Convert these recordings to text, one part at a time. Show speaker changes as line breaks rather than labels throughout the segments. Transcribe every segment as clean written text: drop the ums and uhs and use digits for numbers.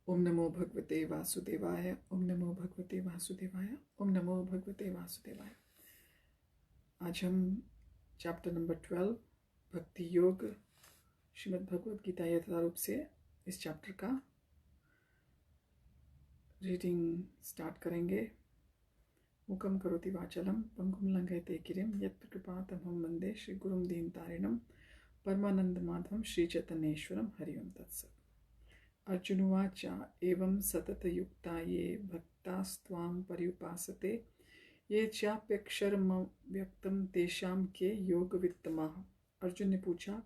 ओम नमो भगवते वासुदेवाय। ओम नमो भगवते वासुदेवाय। ओम नमो भगवते वासुदेवाय। आज हम चैप्टर नंबर 12 भक्ति योग श्रीमद् भगवद गीता यथारूप से इस चैप्टर का रीडिंग स्टार्ट करेंगे। मुकम करोति वाचलम पंगुम लंघयते गिरिम यत्कृपातमहं वंदे श्री गुरुम दीनतारिणम परमानंद माधवम श्री चैतन्येश्वरम हरिओम तत्सत्। अर्जुनुवाच एवं सततयुक्ता ये भक्तास्त्वां पर्युपासते ये चाप्यक्षरम व्यक्तम तेषां के योगवित्तमाः। अर्जुन ने पूछा,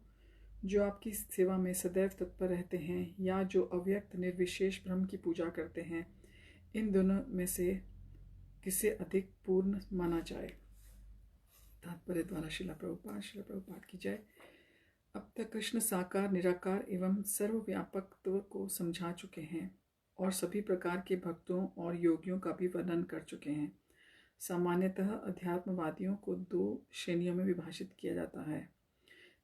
जो आपकी सेवा में सदैव तत्पर रहते हैं या जो अव्यक्त निर्विशेष ब्रह्म की पूजा करते हैं, इन दोनों में से किसे अधिक पूर्ण माना जाए। तात्पर्य द्वारा श्रील प्रभुपाद की जय। अब तक कृष्ण साकार, निराकार एवं सर्वव्यापकत्व को समझा चुके हैं और सभी प्रकार के भक्तों और योगियों का भी वर्णन कर चुके हैं। सामान्यतः अध्यात्मवादियों को दो श्रेणियों में विभाजित किया जाता है,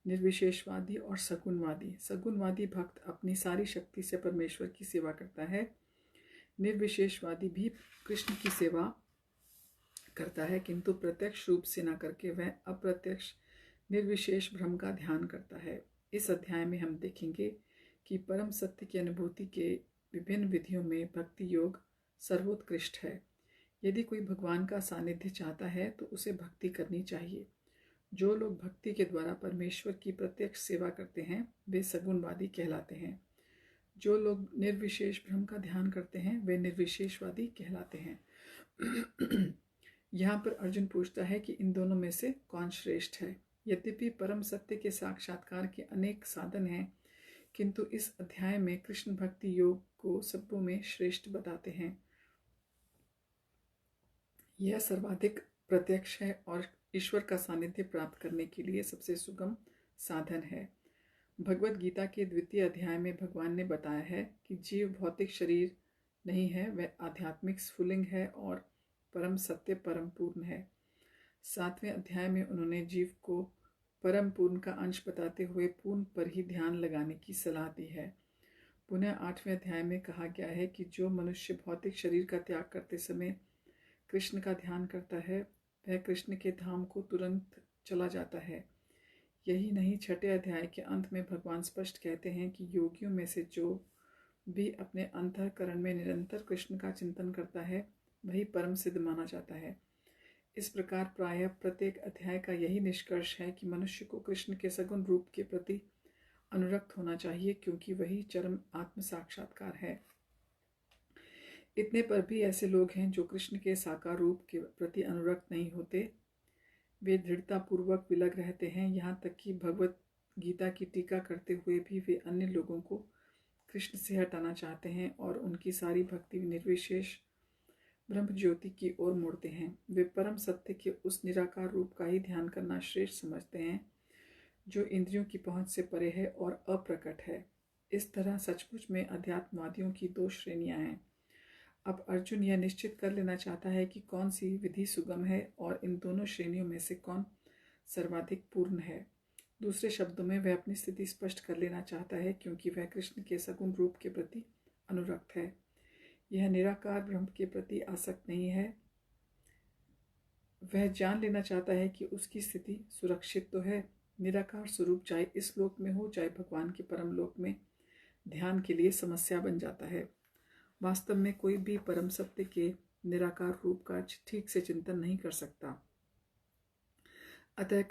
निर्विशेषवादी और सगुणवादी। सगुणवादी भक्त अपनी सारी शक्ति से परमेश्वर की सेवा करता है। निर्विशेषवादी भी कृष्ण की सेवा करता है, किंतु प्रत्यक्ष रूप से न करके वह अप्रत्यक्ष निर्विशेष ब्रह्म का ध्यान करता है। इस अध्याय में हम देखेंगे कि परम सत्य की अनुभूति के विभिन्न विधियों में भक्ति योग सर्वोत्कृष्ट है। यदि कोई भगवान का सानिध्य चाहता है तो उसे भक्ति करनी चाहिए। जो लोग भक्ति के द्वारा परमेश्वर की प्रत्यक्ष सेवा करते हैं वे सगुणवादी कहलाते हैं। जो लोग निर्विशेष ब्रह्म का ध्यान करते हैं वे निर्विशेषवादी कहलाते हैं। यहाँ पर अर्जुन पूछता है कि इन दोनों में से कौन श्रेष्ठ है। यद्यपि परम सत्य के साक्षात्कार के अनेक साधन हैं, किंतु इस अध्याय में कृष्ण भक्ति योग को सबों में श्रेष्ठ बताते हैं। यह सर्वाधिक प्रत्यक्ष है और ईश्वर का सानिध्य प्राप्त करने के लिए सबसे सुगम साधन है। भगवद गीता के द्वितीय अध्याय में भगवान ने बताया है कि जीव भौतिक शरीर नहीं है, वह आध्यात्मिक स्फुलिंग है और परम सत्य परम पूर्ण है। 7वें अध्याय में उन्होंने जीव को परम पूर्ण का अंश बताते हुए पूर्ण पर ही ध्यान लगाने की सलाह दी है। पुनः 8वें अध्याय में कहा गया है कि जो मनुष्य भौतिक शरीर का त्याग करते समय कृष्ण का ध्यान करता है वह कृष्ण के धाम को तुरंत चला जाता है। यही नहीं, 6ठे अध्याय के अंत में भगवान स्पष्ट कहते हैं कि योगियों में से जो भी अपने अंतःकरण में निरंतर कृष्ण का चिंतन करता है वही परम सिद्ध माना जाता है। इस प्रकार प्रायः प्रत्येक अध्याय का यही निष्कर्ष है कि मनुष्य को कृष्ण के सगुण रूप के प्रति अनुरक्त होना चाहिए, क्योंकि वही चरम आत्म साक्षात्कार है। इतने पर भी ऐसे लोग हैं जो कृष्ण के साकार रूप के प्रति अनुरक्त नहीं होते। वे दृढ़ता पूर्वक विलग रहते हैं। यहाँ तक कि भगवत गीता की टीका करते हुए भी वे अन्य लोगों को कृष्ण से हटाना चाहते हैं और उनकी सारी भक्ति निर्विशेष ब्रह्म ज्योति की ओर मोड़ते हैं। वे परम सत्य के उस निराकार रूप का ही ध्यान करना श्रेष्ठ समझते हैं जो इंद्रियों की पहुंच से परे है और अप्रकट है। इस तरह सचमुच में अध्यात्मवादियों की दो श्रेणियां हैं। अब अर्जुन यह निश्चित कर लेना चाहता है कि कौन सी विधि सुगम है और इन दोनों श्रेणियों में से कौन सर्वाधिक पूर्ण है। दूसरे शब्दों में वह अपनी स्थिति स्पष्ट कर लेना चाहता है, क्योंकि वह कृष्ण के सगुण रूप के प्रति अनुरक्त है। यह निराकार ब्रह्म के प्रति आसक्त नहीं है। वह जान लेना चाहता है कि उसकी स्थिति सुरक्षित तो है। निराकार स्वरूप चाहे इस लोक में हो चाहे भगवान के परम लोक में ध्यान के लिए समस्या बन जाता है। वास्तव में कोई भी परम सत्य के निराकार रूप का ठीक से चिंतन नहीं कर सकता। अतः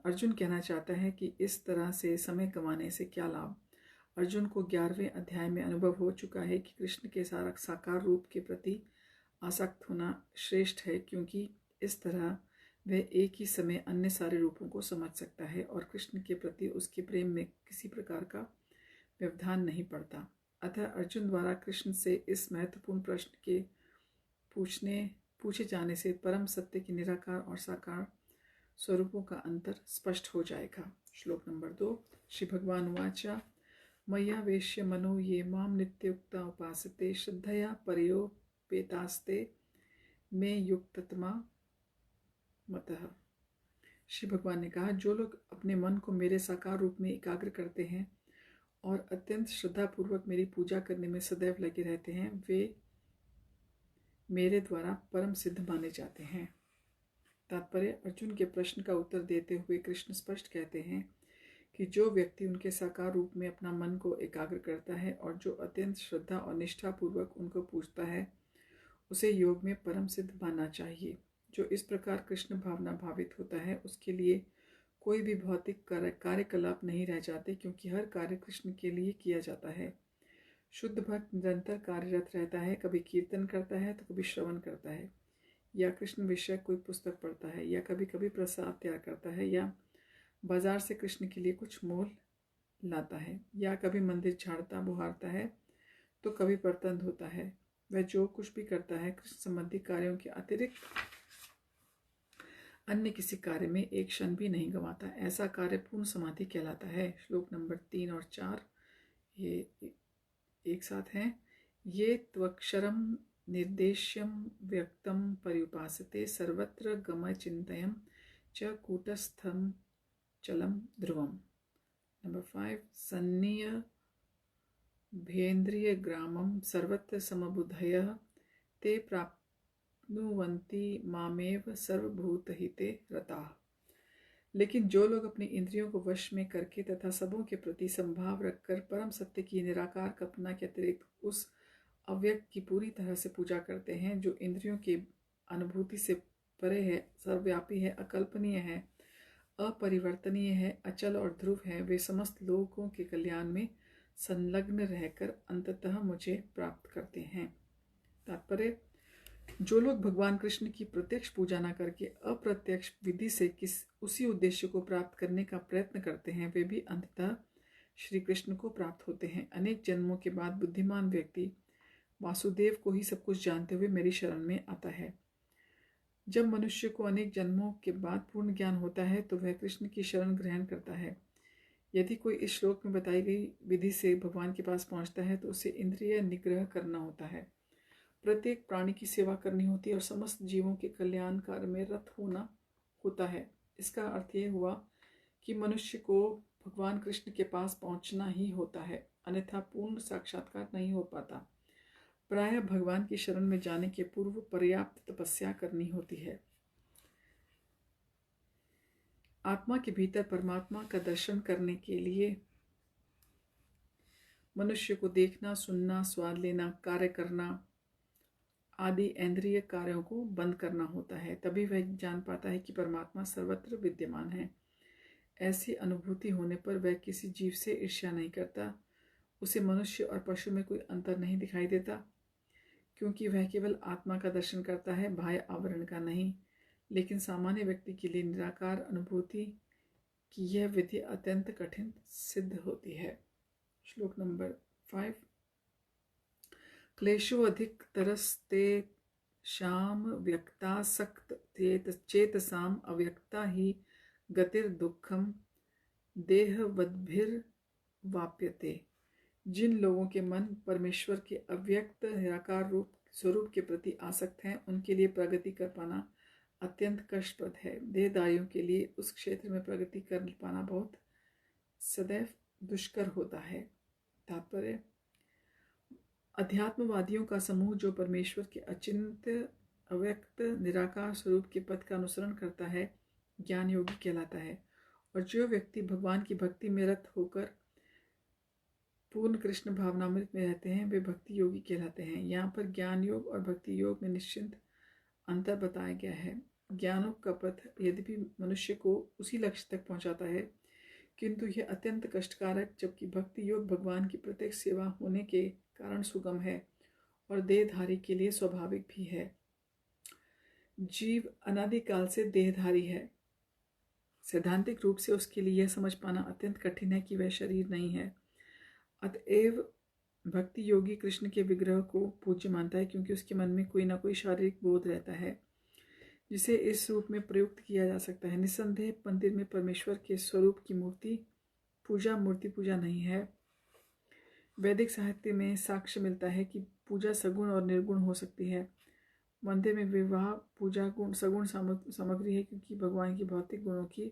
अर्जुन कहना चाहता है कि इस तरह से समय कमाने से क्या लाभ। अर्जुन को 11वें अध्याय में अनुभव हो चुका है कि कृष्ण के साकार रूप के प्रति आसक्त होना श्रेष्ठ है, क्योंकि इस तरह वह एक ही समय अन्य सारे रूपों को समझ सकता है और कृष्ण के प्रति उसके प्रेम में किसी प्रकार का व्यवधान नहीं पड़ता। अतः अर्जुन द्वारा कृष्ण से इस महत्वपूर्ण प्रश्न के पूछे जाने से परम सत्य के निराकार और साकार स्वरूपों का अंतर स्पष्ट हो जाएगा। श्लोक नंबर 2। श्री भगवान वाचा मय्या वेश्य मनो ये माम नित्युक्ता उपासते श्रद्धया परयोपेतास्ते में युक्ततमा मतः। श्री भगवान ने कहा, जो लोग अपने मन को मेरे साकार रूप में एकाग्र करते हैं और अत्यंत श्रद्धापूर्वक मेरी पूजा करने में सदैव लगे रहते हैं, वे मेरे द्वारा परम सिद्ध माने जाते हैं। तात्पर्य: अर्जुन के प्रश्न का उत्तर देते हुए कृष्ण स्पष्ट कहते हैं कि जो व्यक्ति उनके साकार रूप में अपना मन को एकाग्र करता है और जो अत्यंत श्रद्धा और निष्ठापूर्वक उनको पूजता है, उसे योग में परम सिद्ध मानना चाहिए। जो इस प्रकार कृष्ण भावना भावित होता है, उसके लिए कोई भी भौतिक कार्यकलाप नहीं रह जाते, क्योंकि हर कार्य कृष्ण के लिए किया जाता है। शुद्ध भक्त निरंतर कार्यरत रहता है, कभी कीर्तन करता है तो कभी श्रवण करता है, या कृष्ण विषय कोई पुस्तक पढ़ता है, या कभी कभी प्रसाद तैयार करता है, या बाजार से कृष्ण के लिए कुछ मोल लाता है, या कभी मंदिर झाड़ता बुहारता है तो कभी बर्तन धोता है। वह जो कुछ भी करता है कृष्ण संबंधी कार्यों के अतिरिक्त अन्य किसी कार्य में एक क्षण भी नहीं गंवाता। ऐसा कार्य पूर्ण समाधि कहलाता है। श्लोक नंबर 3 और 4 ये एक साथ हैं। ये त्वक्षरम निर्देश्यम व्यक्तम पर्युपासते सर्वत्र गमय चिंतयम च कूटस्थम चलम ध्रुवम। नंबर 5 सन्निय भेन्द्रिय ग्रामम सर्वत्र समबुद्धयः ते प्राप्नुवन्ति मामेव सर्वभूतहिते रताः। लेकिन जो लोग अपनी इंद्रियों को वश में करके तथा सबों के प्रति संभाव रखकर परम सत्य की निराकार कल्पना के अतिरिक्त उस अव्यक्त की पूरी तरह से पूजा करते हैं, जो इंद्रियों की अनुभूति से परे है, सर्वव्यापी है, अकल्पनीय है, अपरिवर्तनीय है, अचल और ध्रुव है, वे समस्त लोगों के कल्याण में संलग्न रहकर अंततः मुझे प्राप्त करते हैं। तात्पर्य: जो लोग भगवान कृष्ण की प्रत्यक्ष पूजा न करके अप्रत्यक्ष विधि से उसी उद्देश्य को प्राप्त करने का प्रयत्न करते हैं, वे भी अंततः श्री कृष्ण को प्राप्त होते हैं। अनेक जन्मों के बाद बुद्धिमान व्यक्ति वासुदेव को ही सब कुछ जानते हुए मेरी शरण में आता है। जब मनुष्य को अनेक जन्मों के बाद पूर्ण ज्ञान होता है तो वह कृष्ण की शरण ग्रहण करता है। यदि कोई इस श्लोक में बताई गई विधि से भगवान के पास पहुंचता है तो उसे इंद्रिय निग्रह करना होता है, प्रत्येक प्राणी की सेवा करनी होती है और समस्त जीवों के कल्याण कार्य में रत होना होता है। इसका अर्थ यह हुआ कि मनुष्य को भगवान कृष्ण के पास पहुंचना ही होता है, अन्यथा पूर्ण साक्षात्कार नहीं हो पाता। प्रायः भगवान की शरण में जाने के पूर्व पर्याप्त तपस्या करनी होती है। आत्मा के भीतर परमात्मा का दर्शन करने के लिए मनुष्य को देखना, सुनना, स्वाद लेना, कार्य करना आदि इंद्रिय कार्यों को बंद करना होता है। तभी वह जान पाता है कि परमात्मा सर्वत्र विद्यमान है। ऐसी अनुभूति होने पर वह किसी जीव से ईर्ष्या नहीं करता। उसे मनुष्य और पशु में कोई अंतर नहीं दिखाई देता, क्योंकि वह केवल आत्मा का दर्शन करता है, बाह्य आवरण का नहीं। लेकिन सामान्य व्यक्ति के लिए निराकार अनुभूति की यह विधि अत्यंत कठिन सिद्ध होती है। श्लोक नंबर 5 क्लेशो अधिक तरस्ते शाम व्यक्तासक्त चेतसाम अव्यक्ता ही गतिर दुखम देहवद्भिर्वाप्यते। जिन लोगों के मन परमेश्वर के अव्यक्त निराकार रूप स्वरूप के प्रति आसक्त हैं, उनके लिए प्रगति कर पाना अत्यंत कष्टप्रद है। देहधारियों के लिए उस क्षेत्र में प्रगति कर पाना बहुत सदैव दुष्कर होता है। तात्पर्य: अध्यात्मवादियों का समूह जो परमेश्वर के अचिंत्य अव्यक्त निराकार स्वरूप के पद का अनुसरण करता है, ज्ञान योगी कहलाता है। और जो व्यक्ति भगवान की भक्ति में रत होकर पूर्ण कृष्ण भावनामृत में रहते हैं, वे भक्ति योगी कहलाते हैं। यहाँ पर ज्ञान योग और भक्ति योग में निश्चित अंतर बताया गया है। ज्ञानों का पथ यद्यपि मनुष्य को उसी लक्ष्य तक पहुँचाता है, किंतु यह अत्यंत कष्टकारक, जबकि भक्ति योग भगवान की प्रत्यक्ष सेवा होने के कारण सुगम है और देहधारी के लिए स्वाभाविक भी है। जीव अनादिकाल से देहधारी है। सैद्धांतिक रूप से उसके लिए यह समझ पाना अत्यंत कठिन है कि वह शरीर नहीं है। अतएव भक्ति योगी कृष्ण के विग्रह को पूज्य मानता है, क्योंकि उसके मन में कोई ना कोई शारीरिक बोध रहता है जिसे इस रूप में प्रयुक्त किया जा सकता है। निस्संदेह मंदिर में परमेश्वर के स्वरूप की मूर्ति पूजा नहीं है। वैदिक साहित्य में साक्ष्य मिलता है कि पूजा सगुण और निर्गुण हो सकती है। मंदिर में विवाह पूजा गुण सगुण सामग्री है, क्योंकि भगवान की भौतिक गुणों की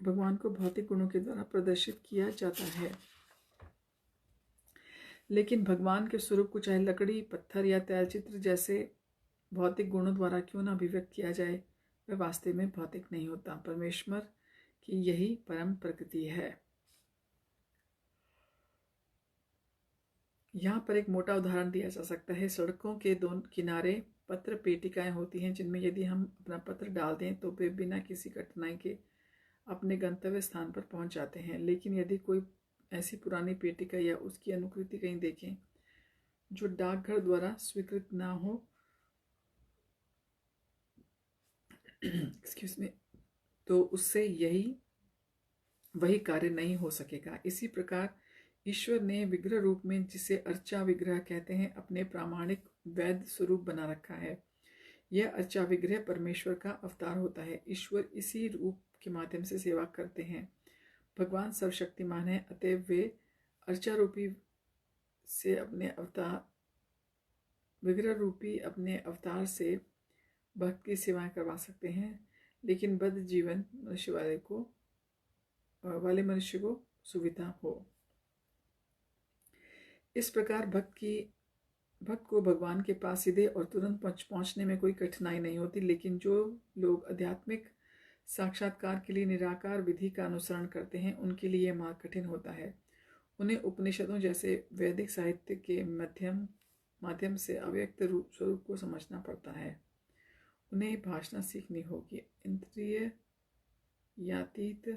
भगवान को भौतिक गुणों के द्वारा प्रदर्शित किया जाता है, लेकिन भगवान के स्वरूप को चाहे लकड़ी, पत्थर या तैलचित्र जैसे भौतिक गुणों द्वारा क्यों ना अभिव्यक्त किया जाए, वह वास्तव में भौतिक नहीं होता। परमेश्वर की यही परम प्रकृति है। यहाँ पर एक मोटा उदाहरण दिया जा सकता है। सड़कों के दोनों किनारे पत्र पेटिकाएं होती हैं, जिनमें यदि हम अपना पत्र डाल दें तो वे बिना किसी कठिनाई के अपने गंतव्य स्थान पर पहुंच जाते हैं। लेकिन यदि कोई ऐसी पुरानी पेटिका या उसकी अनुकृति कहीं देखें जो डाकघर द्वारा स्वीकृत ना हो एक्सक्यूज मी, तो उससे वही कार्य नहीं हो सकेगा। इसी प्रकार ईश्वर ने विग्रह रूप में, जिसे अर्चा विग्रह कहते हैं, अपने प्रामाणिक वैध स्वरूप बना रखा है। यह अर्चा विग्रह परमेश्वर का अवतार होता है। ईश्वर इसी रूप के माध्यम से सेवा करते हैं। भगवान सर्वशक्तिमान है, अतएव वे अर्चा रूपी से अपने अवतार विग्रह रूपी अपने अवतार से भक्त की सेवाएं करवा सकते हैं, लेकिन बद्ध जीवन वाले मनुष्य को सुविधा हो। इस प्रकार भक्त को भगवान के पास सीधे और तुरंत पहुंचने में कोई कठिनाई नहीं होती। लेकिन जो लोग आध्यात्मिक साक्षात्कार के लिए निराकार विधि का अनुसरण करते हैं, उनके लिए यह मार्ग कठिन होता है। उन्हें उपनिषदों जैसे वैदिक साहित्य के माध्यम से अव्यक्त स्वरूप को समझना पड़ता है। उन्हें भाषा सीखनी होगी। इंद्रिय यातीत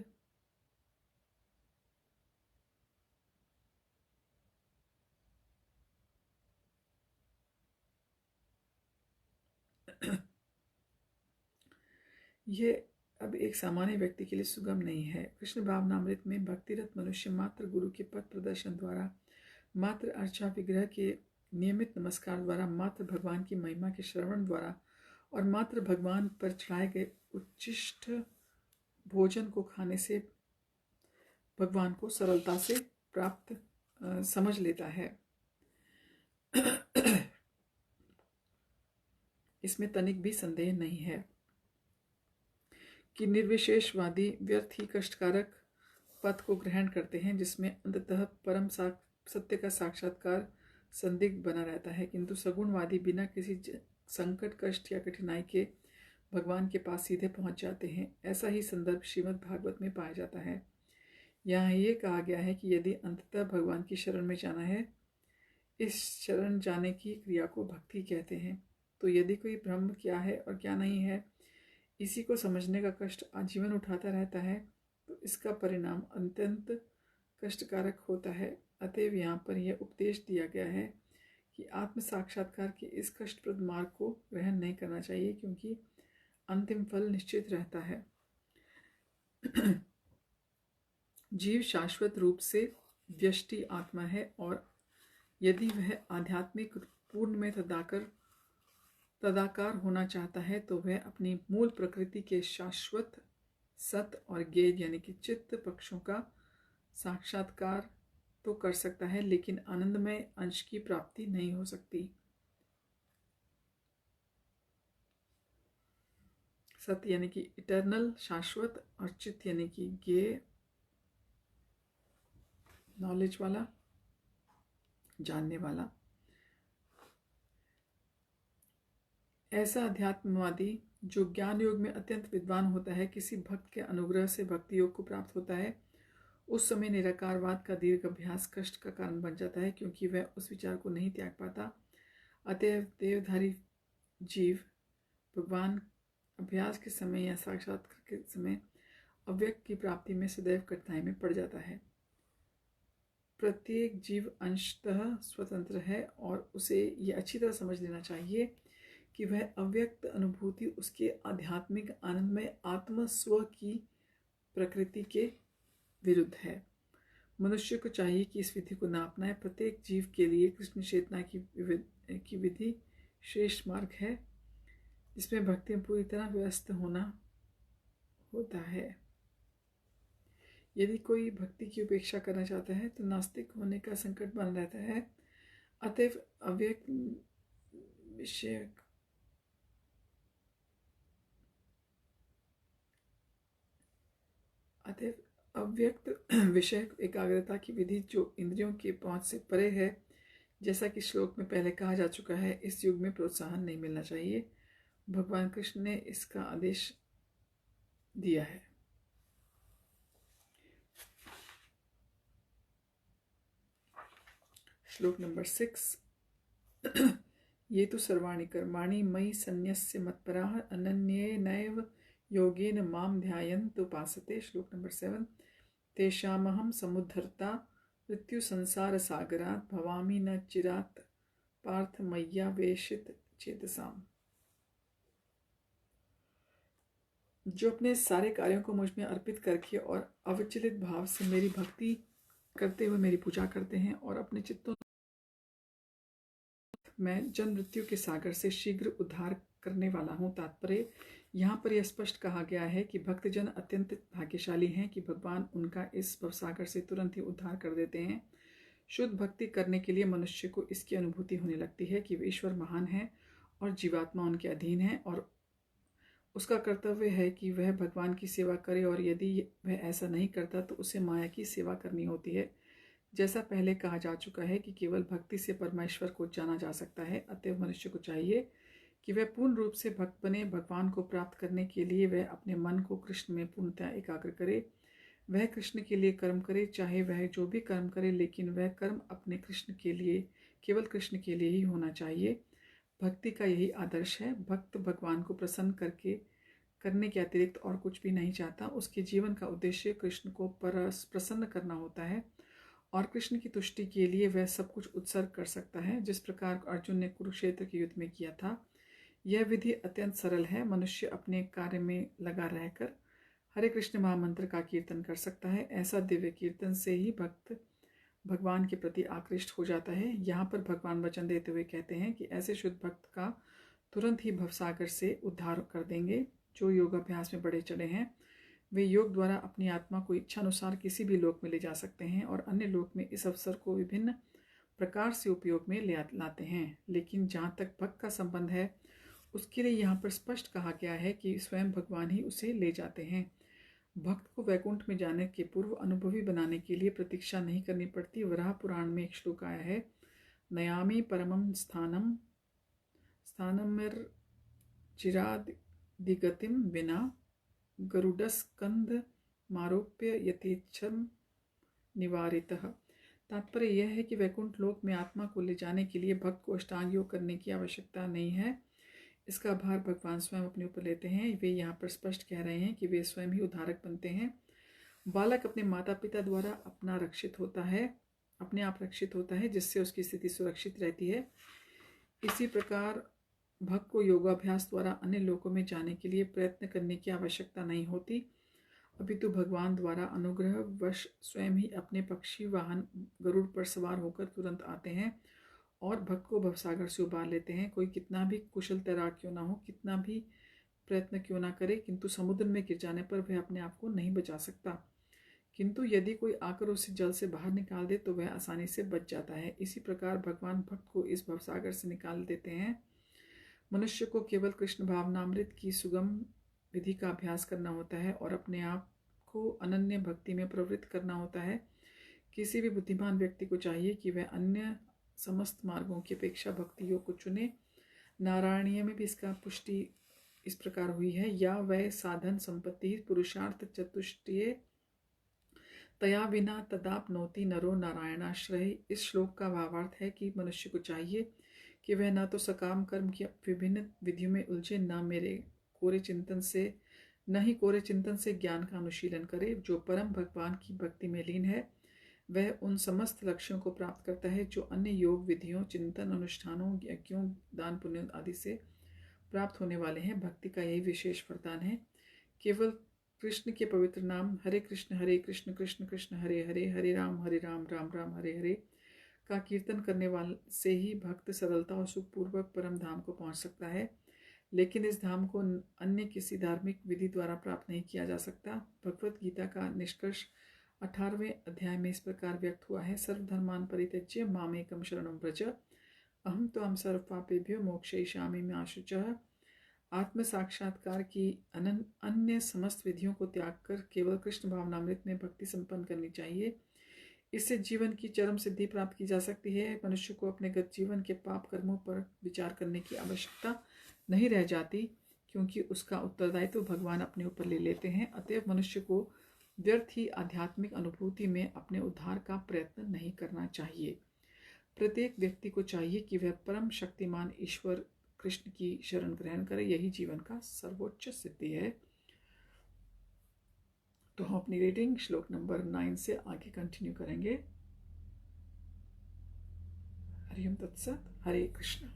ये अब एक सामान्य व्यक्ति के लिए सुगम नहीं है। कृष्ण भावनामृत में भक्तिरत मनुष्य मात्र गुरु के पथ प्रदर्शन द्वारा, मात्र अर्चा विग्रह के नियमित नमस्कार द्वारा, मात्र भगवान की महिमा के श्रवण द्वारा और मात्र भगवान पर चढ़ाए गए उच्चिष्ट भोजन को खाने से भगवान को सरलता से प्राप्त समझ लेता है। इसमें तनिक भी संदेह नहीं है कि निर्विशेषवादी व्यर्थ ही कष्टकारक पथ को ग्रहण करते हैं, जिसमें अंततः परम सत्य का साक्षात्कार संदिग्ध बना रहता है। किंतु सगुणवादी बिना किसी संकट, कष्ट या कठिनाई के भगवान के पास सीधे पहुंच जाते हैं। ऐसा ही संदर्भ श्रीमद् भागवत में पाया जाता है। यहाँ ये कहा गया है कि यदि अंततः भगवान की शरण में जाना है, इस शरण जाने की क्रिया को भक्ति कहते हैं। तो यदि कोई ब्रह्म क्या है और क्या नहीं है, इसी को समझने का कष्ट आजीवन उठाता रहता है, तो इसका परिणाम अत्यंत कष्टकारक होता है। अतएव यहाँ पर यह उपदेश दिया गया है कि आत्म साक्षात्कार के इस कष्टप्रद मार्ग को ग्रहण नहीं करना चाहिए, क्योंकि अंतिम फल निश्चित रहता है। जीव शाश्वत रूप से व्यष्टि आत्मा है, और यदि वह आध्यात्मिक पूर्ण में तदाकार होना चाहता है, तो वह अपनी मूल प्रकृति के शाश्वत सत और गेय यानी कि चित्त पक्षों का साक्षात्कार तो कर सकता है, लेकिन आनंदमय अंश की प्राप्ति नहीं हो सकती। सत यानी कि इटर्नल शाश्वत, और चित्त यानी कि गेय नॉलेज वाला, जानने वाला। ऐसा अध्यात्मवादी जो ज्ञान योग में अत्यंत विद्वान होता है, किसी भक्त के अनुग्रह से भक्ति योग को प्राप्त होता है, उस समय निराकारवाद का दीर्घ अभ्यास कष्ट का कारण बन जाता है, क्योंकि वह उस विचार को नहीं त्याग पाता। अतएव देवधारी जीव भगवान अभ्यास के समय या साक्षात्कार के समय अव्यक्त की प्राप्ति में सदैव कठिनाई में पड़ जाता है। प्रत्येक जीव अंशतः स्वतंत्र है, और उसे यह अच्छी तरह समझ लेना चाहिए कि वह अव्यक्त अनुभूति उसके आध्यात्मिक आनंदमय आत्म स्व की प्रकृति के विरुद्ध है। मनुष्य को चाहिए कि इस विधि को न अपनाए। प्रत्येक जीव के लिए कृष्ण चेतना की विधि श्रेष्ठ मार्ग है, जिसमें भक्ति में पूरी तरह व्यस्त होना होता है। यदि कोई भक्ति की उपेक्षा करना चाहता है, तो नास्तिक होने का संकट बना रहता है। अतएव अव्यक्त विषय अतः अव्यक्त विषय एकाग्रता की विधि जो इंद्रियों की पहुंच से परे है, जैसा कि श्लोक में पहले कहा जा चुका है, इस युग में प्रोत्साहन नहीं मिलना चाहिए। भगवान कृष्ण ने इसका आदेश दिया है। श्लोक नंबर 6। ये तो सर्वाणि कर्माणि मयि सन्न्यस्य मत्पराः अनन्येनैव योगेन मां ध्यायन्त उपासते। श्लोक नंबर 7। तेषामहं समुद्धर्ता मृत्यु संसार सागरात् भवामि न चिरात् पार्थ मय्यावेशित चेतसाम्। जो अपने सारे कार्यों को मुझ में अर्पित करके और अविचलित भाव से मेरी भक्ति करते हुए मेरी पूजा करते हैं और अपने चित्तों मैं जन्म मृत्यु के सागर से शीघ्र उद्धार करने वाला हूँ। तात्पर्य यहाँ पर यह स्पष्ट कहा गया है कि भक्तजन अत्यंत भाग्यशाली हैं कि भगवान उनका इस भवसागर से तुरंत ही उद्धार कर देते हैं। शुद्ध भक्ति करने के लिए मनुष्य को इसकी अनुभूति होने लगती है कि ईश्वर महान है और जीवात्मा उनके अधीन है और उसका कर्तव्य है कि वह भगवान की सेवा करे, और यदि वह ऐसा नहीं करता तो उसे माया की सेवा करनी होती है। जैसा पहले कहा जा चुका है कि केवल भक्ति से परमेश्वर को जाना जा सकता है। अतएव मनुष्य को चाहिए कि वह पूर्ण रूप से भक्त बने। भगवान को प्राप्त करने के लिए वह अपने मन को कृष्ण में पूर्णतः एकाग्र करे। वह कृष्ण के लिए कर्म करे, चाहे वह जो भी कर्म करे, लेकिन वह कर्म अपने कृष्ण के लिए, केवल कृष्ण के लिए ही होना चाहिए। भक्ति का यही आदर्श है। भक्त भगवान को प्रसन्न करने के अतिरिक्त और कुछ भी नहीं चाहता। उसके जीवन का उद्देश्य कृष्ण को प्रसन्न करना होता है और कृष्ण की तुष्टि के लिए वह सब कुछ उत्सर्ग कर सकता है, जिस प्रकार अर्जुन ने कुरुक्षेत्र के युद्ध में किया था। यह विधि अत्यंत सरल है। मनुष्य अपने कार्य में लगा रहकर हरे कृष्ण महामंत्र का कीर्तन कर सकता है। ऐसा दिव्य कीर्तन से ही भक्त भगवान के प्रति आकृष्ट हो जाता है। यहाँ पर भगवान वचन देते हुए कहते हैं कि ऐसे शुद्ध भक्त का तुरंत ही भवसागर से उद्धार कर देंगे। जो योगाभ्यास में बढ़े चढ़े हैं वे योग द्वारा अपनी आत्मा को इच्छानुसार किसी भी लोक में ले जा सकते हैं और अन्य लोक में इस अवसर को विभिन्न प्रकार से उपयोग में ले लाते हैं। लेकिन जहाँ तक भक्त का संबंध है, उसके लिए यहाँ पर स्पष्ट कहा गया है कि स्वयं भगवान ही उसे ले जाते हैं। भक्त को वैकुंठ में जाने के पूर्व अनुभवी बनाने के लिए प्रतीक्षा नहीं करनी पड़ती। वराह पुराण में एक श्लोक आया है, नयामि परमं स्थानम चिरादिगतिम विना गरुडस्कंद मारोप्य यथेच्छम निवारितः। तात्पर्य यह है कि वैकुंठ लोक में आत्मा को ले जाने के लिए भक्त को अष्टांग योग करने की आवश्यकता नहीं है। इसका भार भगवान स्वयं अपने ऊपर लेते हैं। वे यहाँ पर स्पष्ट कह रहे हैं कि वे स्वयं ही उद्धारक बनते हैं। बालक अपने माता पिता द्वारा अपने आप रक्षित होता है, जिससे उसकी स्थिति सुरक्षित रहती है। इसी प्रकार भक्त को योगाभ्यास द्वारा अन्य लोकों में जाने के लिए प्रयत्न करने की आवश्यकता नहीं होती, अपितु भगवान द्वारा अनुग्रह वश स्वयं ही अपने पक्षी वाहन गरुड़ पर सवार होकर तुरंत आते हैं और भक्त को भवसागर से उबार लेते हैं। कोई कितना भी कुशल तैराक क्यों ना हो, कितना भी प्रयत्न क्यों ना करे, किंतु समुद्र में गिर जाने पर वह अपने आप को नहीं बचा सकता। किंतु यदि कोई आकर उसे जल से बाहर निकाल दे तो वह आसानी से बच जाता है। इसी प्रकार भगवान भक्त को इस भवसागर से निकाल देते हैं। मनुष्य को केवल कृष्ण भावनामृत की सुगम विधि का अभ्यास करना होता है और अपने आप को अनन्य भक्ति में प्रवृत्त करना होता है। किसी भी बुद्धिमान व्यक्ति को चाहिए कि वह अन्य समस्त मार्गों की अपेक्षा भक्ति योग को चुने। नारायणीय में भी इसका पुष्टि इस प्रकार हुई है, या वह साधन संपत्ति पुरुषार्थ चतुष्टय तया विना तदापनोति नरो नारायणाश्रय। इस श्लोक का भावार्थ है कि मनुष्य को चाहिए कि वह न तो सकाम कर्म की विभिन्न विधियों में उलझे, न ही कोरे चिंतन से ज्ञान का अनुशीलन करे। जो परम भगवान की भक्ति में लीन है वह उन समस्त लक्ष्यों को प्राप्त करता है जो अन्य योग विधियों, चिंतन, अनुष्ठानों, यज्ञों, दान पुण्य आदि से प्राप्त होने वाले हैं। भक्ति का यही विशेष वरदान है। केवल कृष्ण के पवित्र नाम हरे कृष्ण कृष्ण कृष्ण हरे हरे, हरे राम राम राम हरे हरे का कीर्तन करने वाले से ही भक्त सरलता और सुखपूर्वक परम धाम को पहुंच सकता है। लेकिन इस धाम को अन्य किसी धार्मिक विधि द्वारा प्राप्त नहीं किया जा सकता। भगवत गीता का निष्कर्ष 18वें अध्याय में इस प्रकार व्यक्त हुआ है, सर्वधर्मान् परित्यज्य मामेकं शरणं व्रज अहं त्वां सर्वपापेभ्यो मोक्षयिष्यामि मा शुचः। आत्म साक्षात्कार की अन्य समस्त विधियों को त्याग कर केवल कृष्ण भावनामृत में भक्ति संपन्न करनी चाहिए। इससे जीवन की चरम सिद्धि प्राप्त की जा सकती है। मनुष्य को अपने गत जीवन के पाप कर्मों पर विचार करने की आवश्यकता नहीं रह जाती, क्योंकि उसका उत्तरदायित्व भगवान अपने ऊपर ले लेते हैं। अतएव मनुष्य को व्यर्थ ही आध्यात्मिक अनुभूति में अपने उद्धार का प्रयत्न नहीं करना चाहिए। प्रत्येक व्यक्ति को चाहिए कि वह परम शक्तिमान ईश्वर कृष्ण की शरण ग्रहण करे। यही जीवन का सर्वोच्च सिद्धि है। तो हम अपनी रीडिंग श्लोक नंबर 9 से आगे कंटिन्यू करेंगे। हरिओम तत्सत। हरे कृष्ण।